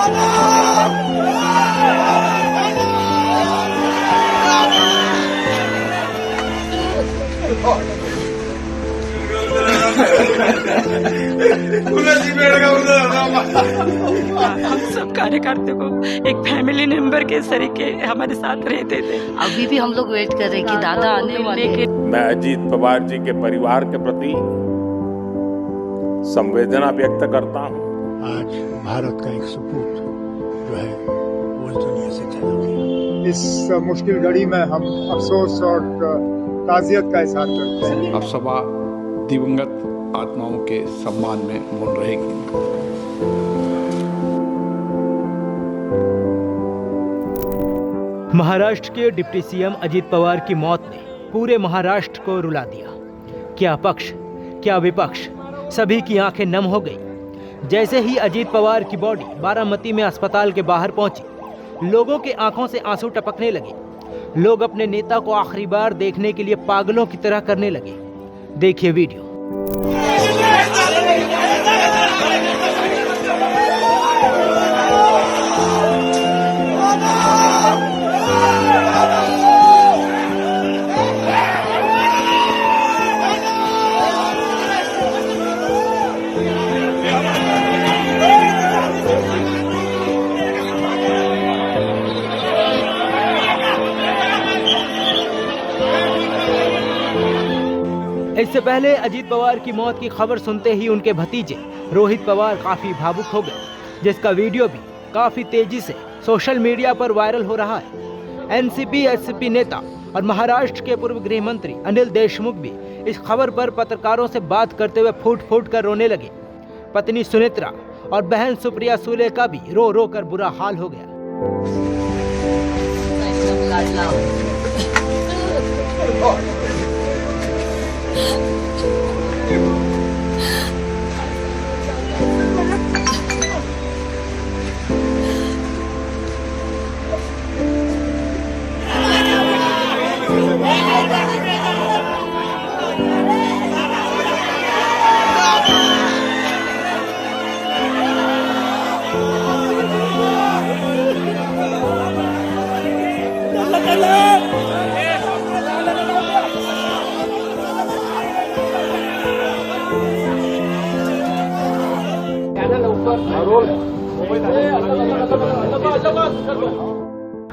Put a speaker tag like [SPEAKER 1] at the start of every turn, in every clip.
[SPEAKER 1] हम सब कार्यकर्ता को एक फैमिली मेंबर के तरीके हमारे साथ रहते थे।
[SPEAKER 2] अभी भी हम लोग वेट कर रहे हैं कि दादा आने वाले हैं।
[SPEAKER 3] मैं अजीत पवार जी के परिवार के प्रति संवेदना व्यक्त करता हूं।
[SPEAKER 4] आज भारत का एक सपूत जो है वो इस दुनिया से चला गया।
[SPEAKER 5] इस मुश्किल घड़ी में हम अफसोस और ताज़ियत का इजहार करते हैं।
[SPEAKER 6] अब सभा दिवंगत आत्माओं के सम्मान में मौन रहेगी।
[SPEAKER 7] महाराष्ट्र के डिप्टी सीएम अजीत पवार की मौत ने पूरे महाराष्ट्र को रुला दिया। क्या पक्ष क्या विपक्ष, सभी की आंखें नम हो गई। जैसे ही अजीत पवार की बॉडी बारामती में अस्पताल के बाहर पहुंची, लोगों के आंखों से आंसू टपकने लगे। लोग अपने नेता को आखिरी बार देखने के लिए पागलों की तरह करने लगे। देखिए वीडियो। इससे पहले अजीत पवार की मौत की खबर सुनते ही उनके भतीजे रोहित पवार काफी भावुक हो गए, जिसका वीडियो भी काफी तेजी से सोशल मीडिया पर वायरल हो रहा है। एनसीपी नेता और महाराष्ट्र के पूर्व गृह मंत्री अनिल देशमुख भी इस खबर पर पत्रकारों से बात करते हुए फूट फूट कर रोने लगे। पत्नी सुनेत्रा और बहन सुप्रिया सुले का भी रो रो कर बुरा हाल हो गया।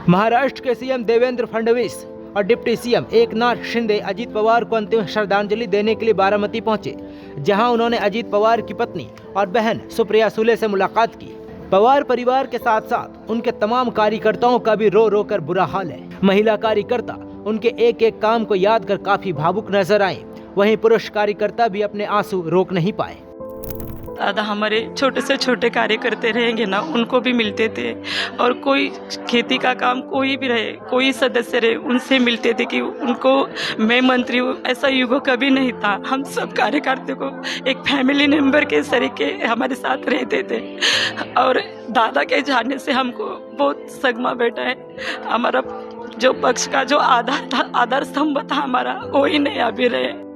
[SPEAKER 7] महाराष्ट्र के सीएम देवेंद्र फडणवीस और डिप्टी सीएम एकनाथ शिंदे अजीत पवार को अंतिम श्रद्धांजलि देने के लिए बारामती पहुंचे, जहां उन्होंने अजीत पवार की पत्नी और बहन सुप्रिया सुले से मुलाकात की। पवार परिवार के साथ साथ उनके तमाम कार्यकर्ताओं का भी रो रो कर बुरा हाल है। महिला कार्यकर्ता उनके एक एक काम को याद कर काफी भावुक नजर आए, वहीं पुरुष कार्यकर्ता भी अपने आंसू रोक नहीं पाए।
[SPEAKER 1] दादा हमारे छोटे से छोटे कार्य करते रहेंगे ना, उनको भी मिलते थे। और कोई खेती का काम कोई भी रहे, कोई सदस्य रहे, उनसे मिलते थे कि उनको मैं मंत्री हूँ, ऐसा युग कभी नहीं था। हम सब कार्यकर्ता को एक फैमिली मेंबर के तरीके हमारे साथ रहते थे। और दादा के जाने से हमको बहुत सदमा बैठा है। हमारा जो पक्ष का जो आधार था, आधार स्तंभ था हमारा, कोई नहीं अभी रहे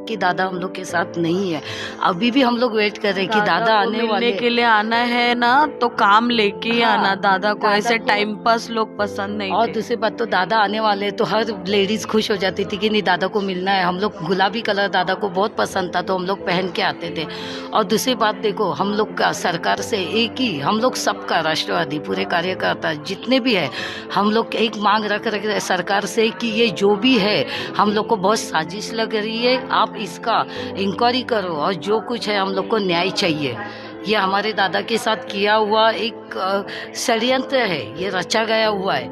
[SPEAKER 2] कि दादा हम लोग के साथ नहीं है। अभी भी हम लोग वेट कर रहे हैं कि दादा आने वाले
[SPEAKER 8] के लिए आना है ना, तो काम लेके ही आना। दादा को ऐसे टाइम पास लोग पसंद नहीं।
[SPEAKER 2] और दूसरी बात तो दादा आने वाले तो हर लेडीज खुश हो जाती थी कि नहीं दादा को मिलना है। हम लोग गुलाबी कलर दादा को बहुत पसंद था, तो हम लोग पहन के आते थे। और दूसरी बात देखो, हम लोग का सरकार से एक ही, हम लोग सबका राष्ट्रवादी पूरे कार्यकर्ता जितने भी है, हम लोग एक मांग रख रहे सरकार से कि ये जो भी है हम लोग को बहुत साजिश लग रही है, आप इसका इंक्वायरी करो और जो कुछ है हम लोग को न्याय चाहिए। ये हमारे दादा के साथ किया हुआ एक षड्यंत्र है, ये रचा गया हुआ है।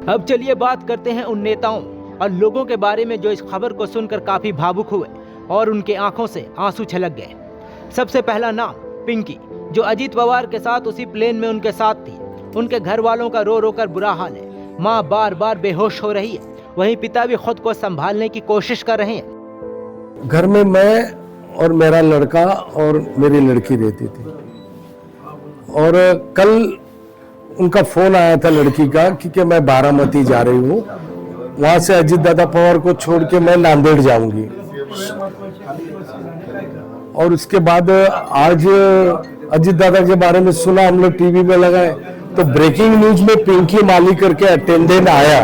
[SPEAKER 7] अब चलिए बात करते हैं उन नेताओं और लोगों के बारे में जो इस खबर को सुनकर काफी भावुक हुए और उनके आंखों से आंसू छलक गए। सबसे पहला नाम पिंकी, जो अजीत पवार के साथ उसी प्लेन में उनके साथ थी। उनके घर वालों का रो रो कर बुरा हाल है। माँ बार बार बेहोश हो रही है, वहीं पिता भी खुद को संभालने की कोशिश कर रहे हैं।
[SPEAKER 9] घर में मैं और मेरा लड़का और मेरी लड़की रहती थी, और कल उनका फोन आया था लड़की का कि मैं बारामती जा रही हूँ, वहां से अजीत दादा पवार को छोड़ के मैं नांदेड़ जाऊंगी। और उसके बाद आज अजीत दादा के बारे में सुना, हम लोग टीवी में लगाए तो ब्रेकिंग न्यूज में पिंकी माली करके अटेंडेंट आया,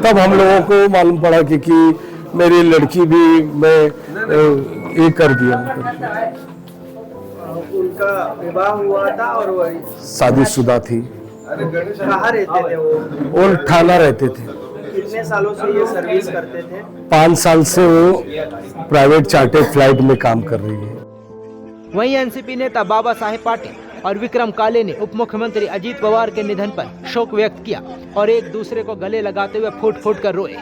[SPEAKER 9] तब हम लोगों को मालूम पड़ा कि मेरी लड़की भी मैं ये कर दिया।
[SPEAKER 10] उनका विवाह हुआ था और वो
[SPEAKER 9] शादीशुदा थी।
[SPEAKER 10] कहाँ रहते थे वो?
[SPEAKER 9] और थाना रहते थे।
[SPEAKER 10] कितने सालों से ये सर्विस करते थे?
[SPEAKER 9] 5 साल से वो प्राइवेट चार्टर्ड फ्लाइट में काम कर रही है।
[SPEAKER 7] वहीं एनसीपी नेता बाबा साहेब पाटिल और विक्रम काले ने उप मुख्यमंत्री अजीत पवार के निधन पर शोक व्यक्त किया और एक दूसरे को गले लगाते हुए फूट फूट कर रोए।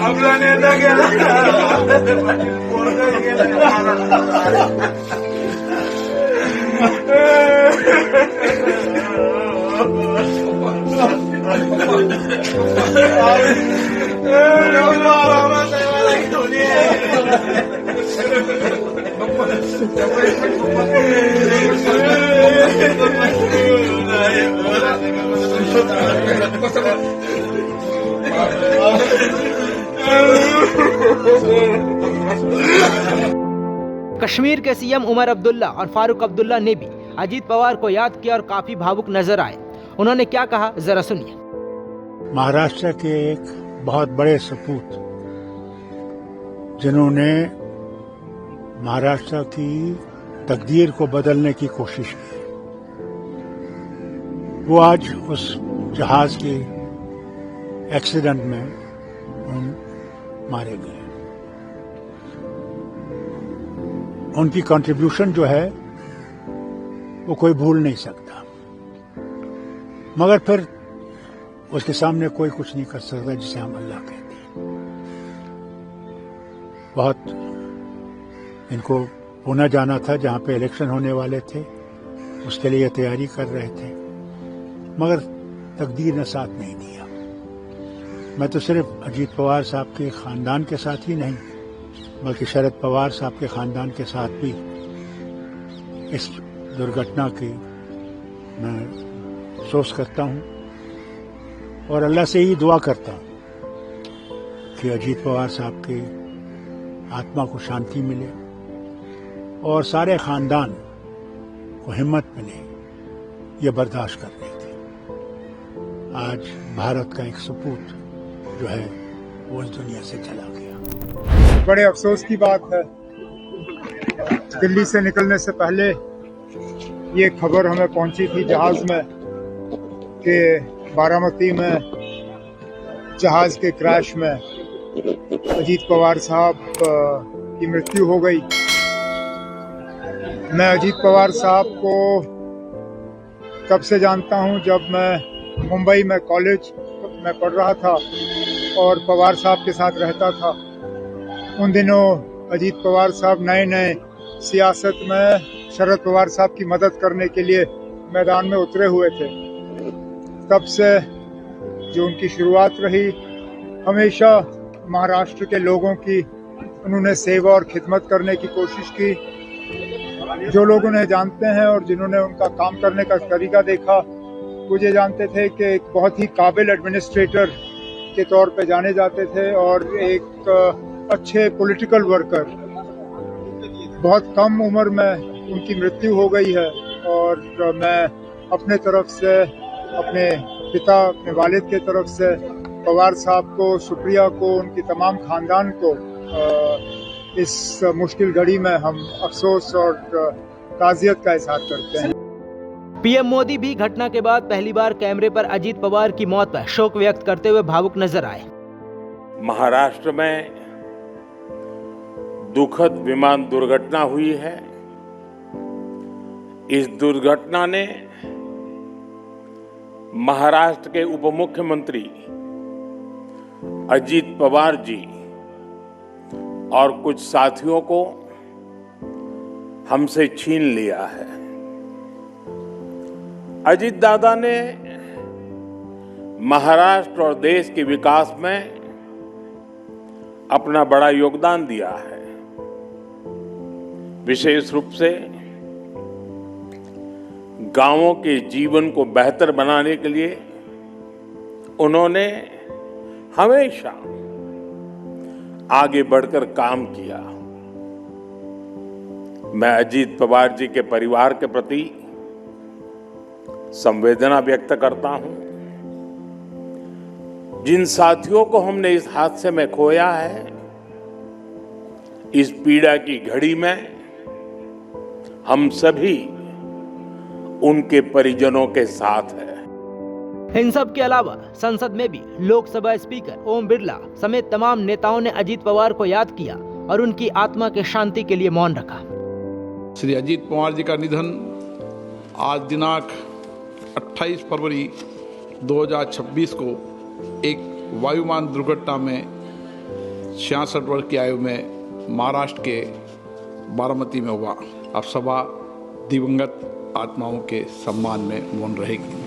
[SPEAKER 10] आपला नेता गेला
[SPEAKER 7] कश्मीर के सीएम उमर अब्दुल्ला और फारूक अब्दुल्ला ने भी अजीत पवार को याद किया और काफी भावुक नजर आए। उन्होंने क्या कहा, जरा सुनिए।
[SPEAKER 4] महाराष्ट्र के एक बहुत बड़े सपूत जिन्होंने महाराष्ट्र की तकदीर को बदलने की कोशिश की, वो आज उस जहाज के एक्सीडेंट में मारे गए। उनकी कंट्रीब्यूशन जो है वो कोई भूल नहीं सकता, मगर फिर उसके सामने कोई कुछ नहीं कर सकता जिसे हम अल्लाह कहते हैं। बहुत इनको पुणे जाना था जहां पे इलेक्शन होने वाले थे, उसके लिए तैयारी कर रहे थे, मगर तकदीर ने साथ नहीं दिया। मैं तो सिर्फ अजीत पवार साहब के खानदान के साथ ही नहीं बल्कि शरद पवार साहब के खानदान के साथ भी इस दुर्घटना की मैं अफसोस करता हूं और अल्लाह से ही दुआ करता हूं कि अजीत पवार साहब की आत्मा को शांति मिले और सारे खानदान को हिम्मत मिले ये बर्दाश्त करने की। आज भारत का एक सपूत जो है वो इस दुनिया से चला गया।
[SPEAKER 5] बड़े अफसोस की बात है, दिल्ली से निकलने से पहले ये खबर हमें पहुंची थी जहाज में कि बारामती में जहाज के क्रैश में अजीत पवार साहब की मृत्यु हो गई। मैं अजीत पवार साहब को तब से जानता हूं जब मैं मुंबई में कॉलेज में पढ़ रहा था और पवार साहब के साथ रहता था। उन दिनों अजीत पवार साहब नए नए सियासत में शरद पवार साहब की मदद करने के लिए मैदान में उतरे हुए थे। तब से जो उनकी शुरुआत रही, हमेशा महाराष्ट्र के लोगों की उन्होंने सेवा और खिदमत करने की कोशिश की। जो लोग उन्हें जानते हैं और जिन्होंने उनका काम करने का तरीका देखा, वो ये जानते थे कि एक बहुत ही काबिल एडमिनिस्ट्रेटर के तौर पे जाने जाते थे और एक अच्छे पॉलिटिकल वर्कर। बहुत कम उम्र में उनकी मृत्यु हो गई है और मैं अपने तरफ से, अपने पिता, अपने वालिद के तरफ से पवार साहब को, सुप्रिया को, उनकी तमाम खानदान को इस मुश्किल घड़ी में हम अफसोस और ताज़ियत का इजहार करते हैं।
[SPEAKER 7] पीएम मोदी भी घटना के बाद पहली बार कैमरे पर अजीत पवार की मौत पर शोक व्यक्त करते हुए भावुक नजर आए।
[SPEAKER 3] महाराष्ट्र में दुखद विमान दुर्घटना हुई है। इस दुर्घटना ने महाराष्ट्र के उप मुख्यमंत्री अजीत पवार जी और कुछ साथियों को हमसे छीन लिया है। अजीत दादा ने महाराष्ट्र और देश के विकास में अपना बड़ा योगदान दिया है। विशेष रूप से गांवों के जीवन को बेहतर बनाने के लिए उन्होंने हमेशा आगे बढ़कर काम किया। मैं अजीत पवार जी के परिवार के प्रति संवेदना व्यक्त करता हूं। जिन साथियों को हमने इस हादसे में खोया है, इस पीड़ा की घड़ी में हम सभी उनके परिजनों के साथ हैं।
[SPEAKER 7] इन सब के अलावा संसद में भी लोकसभा स्पीकर ओम बिरला समेत तमाम नेताओं ने अजीत पवार को याद किया और उनकी आत्मा के शांति के लिए मौन रखा।
[SPEAKER 6] श्री अजीत पवार जी का निधन आज दिनांक 28 फरवरी 2026 को एक वायुयान दुर्घटना में 66 वर्ष की आयु में महाराष्ट्र के बारामती में हुआ। अब सभा दिवंगत आत्माओं के सम्मान में मौन रहेगी।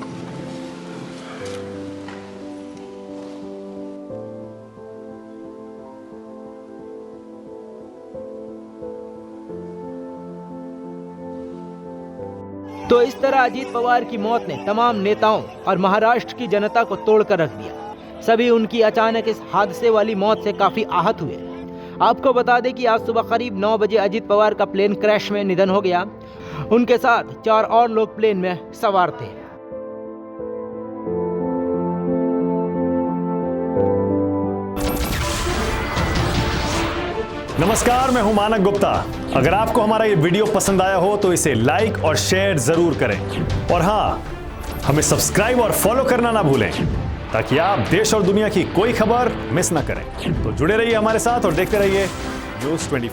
[SPEAKER 7] तो इस तरह अजीत पवार की मौत ने तमाम नेताओं और महाराष्ट्र की जनता को तोड़कर रख दिया। सभी उनकी अचानक इस हादसे वाली मौत से काफी आहत हुए। आपको बता दें कि आज सुबह करीब 9 बजे अजीत पवार का प्लेन क्रैश में निधन हो गया। उनके साथ 4 और लोग प्लेन में सवार थे।
[SPEAKER 11] नमस्कार, मैं हूं मानक गुप्ता। अगर आपको हमारा ये वीडियो पसंद आया हो तो इसे लाइक और शेयर जरूर करें और हाँ, हमें सब्सक्राइब और फॉलो करना ना भूलें ताकि आप देश और दुनिया की कोई खबर मिस ना करें। तो जुड़े रहिए हमारे साथ और देखते रहिए News 24।